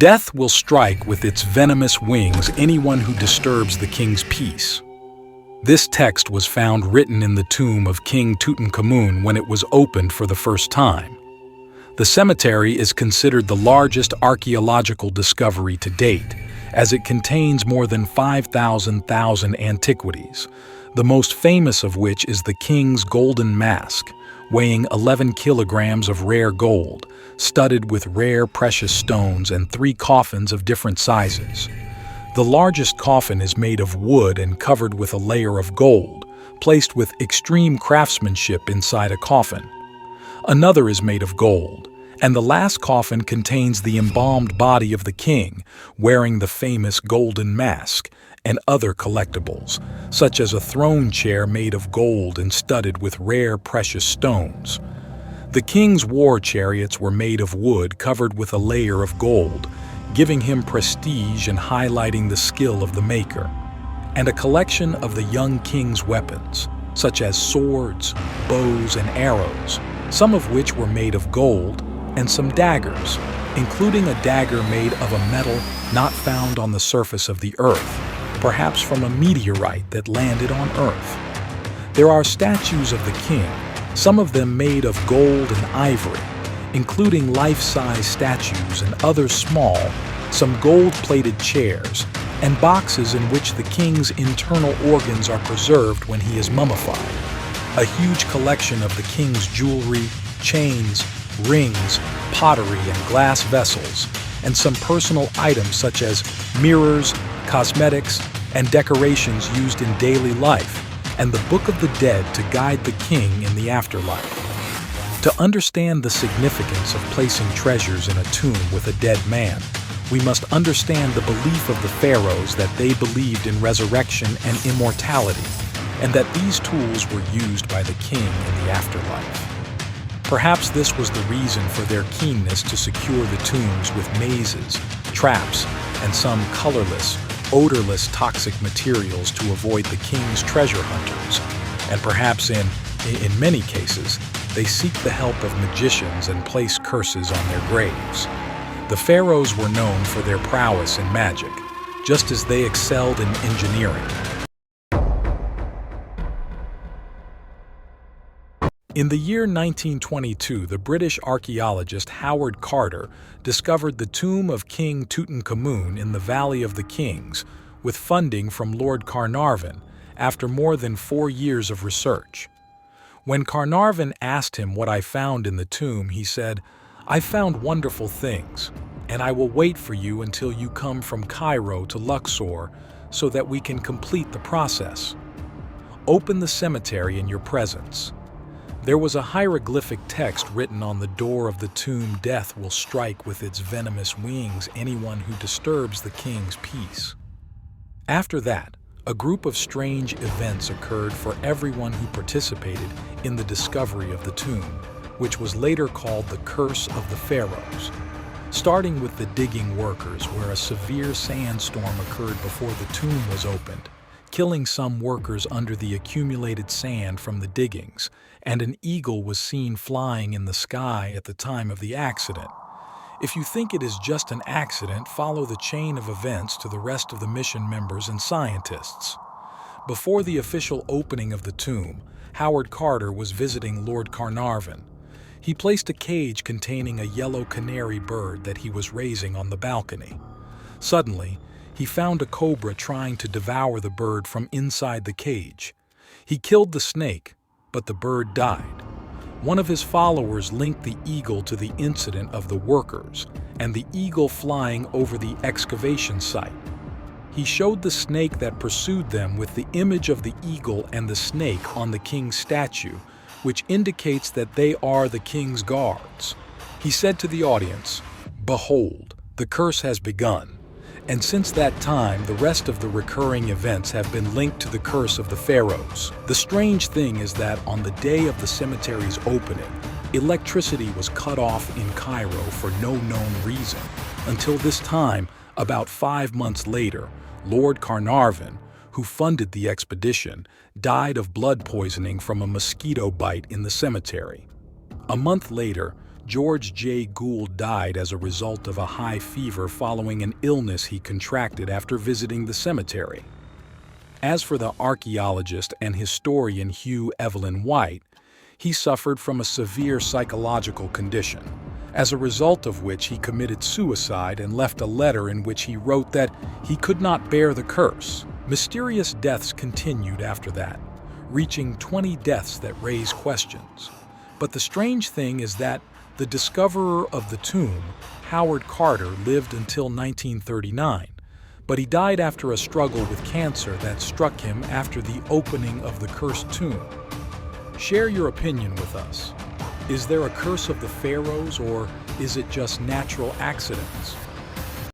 Death will strike with its venomous wings anyone who disturbs the king's peace. This text was found written in the tomb of King Tutankhamun when it was opened for the first time. The cemetery is considered the largest archaeological discovery to date, as it contains more than 5,000 antiquities, the most famous of which is the king's golden mask, weighing 11 kilograms of rare gold, studded with rare precious stones, and 3 coffins of different sizes. The largest coffin is made of wood and covered with a layer of gold, placed with extreme craftsmanship inside a coffin. Another is made of gold, and the last coffin contains the embalmed body of the king, wearing the famous golden mask, and other collectibles, such as a throne chair made of gold and studded with rare precious stones. The king's war chariots were made of wood covered with a layer of gold, giving him prestige and highlighting the skill of the maker, and a collection of the young king's weapons, such as swords, bows, and arrows, some of which were made of gold, and some daggers, including a dagger made of a metal not found on the surface of the earth, perhaps from a meteorite that landed on Earth. There are statues of the king, some of them made of gold and ivory, including life-size statues and others small, some gold-plated chairs, and boxes in which the king's internal organs are preserved when he is mummified. A huge collection of the king's jewelry, chains, rings, pottery, and glass vessels, and some personal items such as mirrors, cosmetics, and decorations used in daily life, and the Book of the Dead to guide the king in the afterlife. To understand the significance of placing treasures in a tomb with a dead man, we must understand the belief of the pharaohs that they believed in resurrection and immortality, and that these tools were used by the king in the afterlife. Perhaps this was the reason for their keenness to secure the tombs with mazes, traps, and some colorless, odorless toxic materials to avoid the king's treasure hunters, and perhaps in many cases, they seek the help of magicians and place curses on their graves. The pharaohs were known for their prowess in magic, just as they excelled in engineering. In the year 1922, the British archaeologist Howard Carter discovered the tomb of King Tutankhamun in the Valley of the Kings with funding from Lord Carnarvon after more than 4 years of research. When Carnarvon asked him what I found in the tomb, he said, "I found wonderful things, and I will wait for you until you come from Cairo to Luxor so that we can complete the process. Open the cemetery in your presence." There was a hieroglyphic text written on the door of the tomb: "Death will strike with its venomous wings anyone who disturbs the king's peace." After that, a group of strange events occurred for everyone who participated in the discovery of the tomb, which was later called the Curse of the Pharaohs. Starting with the digging workers, where a severe sandstorm occurred before the tomb was opened, killing some workers under the accumulated sand from the diggings, and an eagle was seen flying in the sky at the time of the accident. If you think it is just an accident, follow the chain of events to the rest of the mission members and scientists. Before the official opening of the tomb, Howard Carter was visiting Lord Carnarvon. He placed a cage containing a yellow canary bird that he was raising on the balcony. Suddenly, he found a cobra trying to devour the bird from inside the cage. He killed the snake, but the bird died. One of his followers linked the eagle to the incident of the workers and the eagle flying over the excavation site. He showed the snake that pursued them with the image of the eagle and the snake on the king's statue, which indicates that they are the king's guards. He said to the audience, "Behold, the curse has begun." And since that time, the rest of the recurring events have been linked to the curse of the pharaohs. The strange thing is that on the day of the cemetery's opening, electricity was cut off in Cairo for no known reason. Until this time, about 5 months later, Lord Carnarvon, who funded the expedition, died of blood poisoning from a mosquito bite in the cemetery. A month later, George J. Gould died as a result of a high fever following an illness he contracted after visiting the cemetery. As for the archaeologist and historian Hugh Evelyn White, he suffered from a severe psychological condition, as a result of which he committed suicide and left a letter in which he wrote that he could not bear the curse. Mysterious deaths continued after that, reaching 20 deaths that raise questions. But the strange thing is that the discoverer of the tomb, Howard Carter, lived until 1939, but he died after a struggle with cancer that struck him after the opening of the cursed tomb. Share your opinion with us. Is there a curse of the pharaohs, or is it just natural accidents?